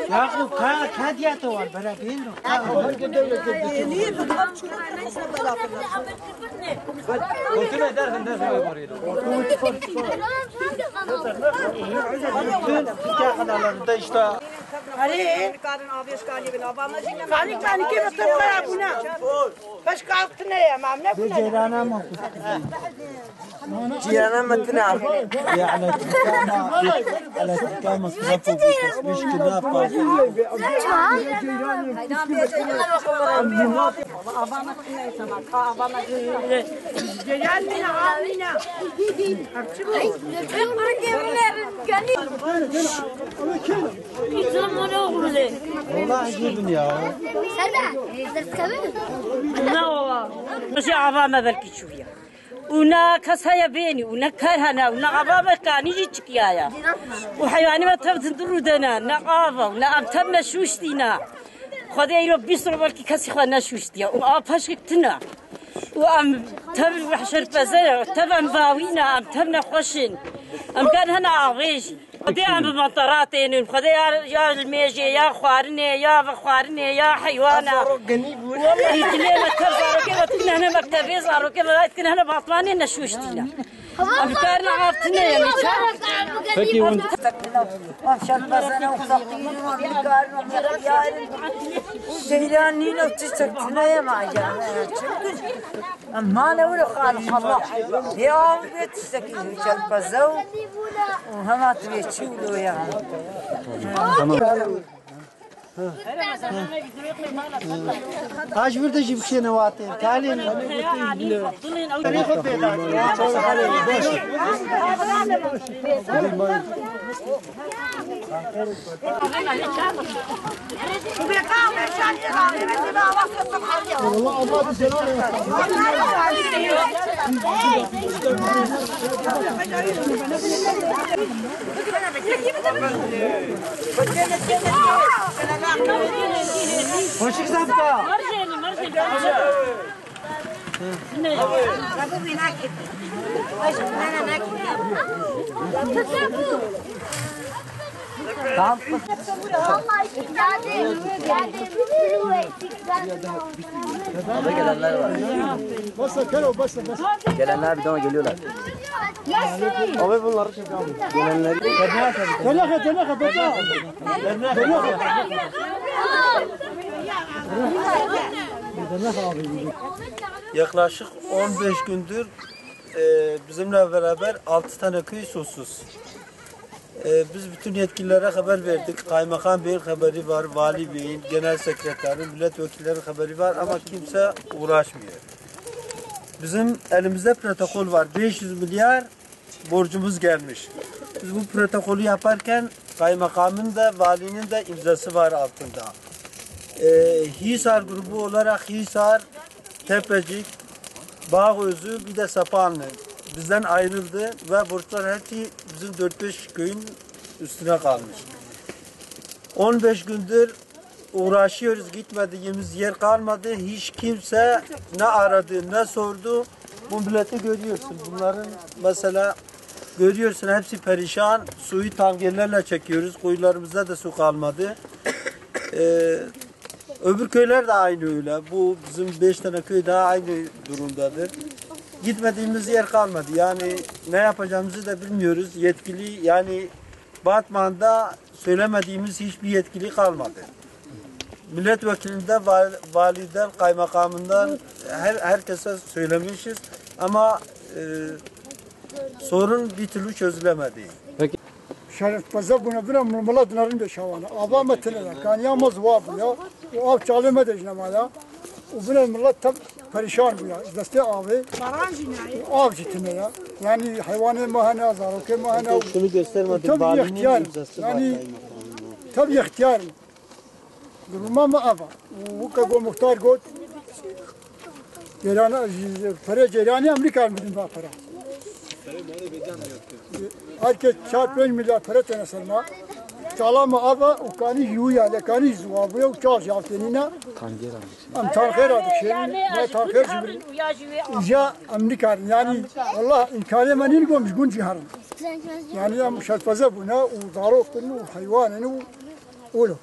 Yakup kadiyatı var beraber. Kontrol edersin dersen orayı. Türkiye kanallarında işte. Ali. Kani kim oturmaya buna? Baş kalktı ne ya mamle buna? Cerana mı? Cerana mı tına? Ya على تكامل تنفذ مش كده والله عجبني يا ماشي عظامة بلكي شوية ونا كسايا بيني ونا كرهنا ونا عظامة كان يجي تكيايا وحيواني ما تبت درودنا نقافة ونا أبتبنا شوشتينا خدي يرو بيسر بلكي كسي خوانا شوشتيا وأباش كتنا وأم تبل وحشر بزر تبع باوينا أم تبنا خوشن أم كان هنا عغيشي خدي أم بمطراتين خدي يا الميجي يا خوارني يا بخوارني يا حيوانا والله يتلينا تبزارو كيف تكنا هنا مكتبي زارو كيف تكنا هنا باطماني نشوشتينا أم كان عافتنا يا ميشا فكي وانت وحشر بزنا وخطير ومكار ومكيار وزيلانين وتستكتنا يا معجانا أما أنا ولا خالف الله يا بيت تستكتنا وشال بزو وهما تبي تشولو يا ايش بدي اجيب شيء نواتي تعالي وش حسابك؟ Gelenler var. Gelenler bir daha geliyorlar. Abi bunları çek abi. Gelenler. Teneke beta. Yaklaşık 15 gündür bizimle beraber 6 tane köy susuz. Biz bütün yetkililere haber verdik. Kaymakam Bey'in haberi var, Vali Bey'in, Genel Sekreterin, milletvekillerinin haberi var ama kimse uğraşmıyor. Bizim elimizde protokol var. 500 milyar borcumuz gelmiş. Biz bu protokolü yaparken kaymakamın da valinin de imzası var altında. Hisar grubu olarak Hisar, Tepecik, Bağözü bir de Sapanlı bizden ayrıldı ve borçlar hepsi bizim 4-5 köyün üstüne kalmış. 15 gündür uğraşıyoruz, gitmediğimiz yer kalmadı. Hiç kimse ne aradı ne sordu. Bu milleti görüyorsun. Bunların mesela görüyorsun hepsi perişan. Suyu tangerlerle çekiyoruz. Kuyularımızda da su kalmadı. Öbür köyler de aynı öyle. Bu bizim 5 tane köy daha aynı durumdadır. Gitmediğimiz yer kalmadı. Yani ne yapacağımızı da bilmiyoruz. Yetkili yani Batman'da söylemediğimiz hiçbir yetkili kalmadı. Milletvekilinden, validen, kaymakamından herkese söylemişiz ama sorun bir türlü çözülemedi. Peki. Şerif bazı buna bile mırmıladınların da şavana. Ava metnede kan yamaz var bu ya. O av çalma da jinamada. O bile millet tam perişan bu ya. Deste abi. Av citine ya. Yani hayvanı mahane zaroke mahane. Şunu göstermedim. Tabii ihtiyar. Yani tabii ihtiyar. Durma mı ava. Bu kadar muhtar god. Para cerani Amerika mı para para? Herkes 4-5 milyar para tanısırma. Çalama ava ukani yuya lekani zuabuya uçağız yaptığına. Am tanker adık şey. Ne tanker gibi. İca Amerika yani Allah imkanı manin gomş gün ciharın. Yani am şalfaza buna u darok kunu hayvanını ulu.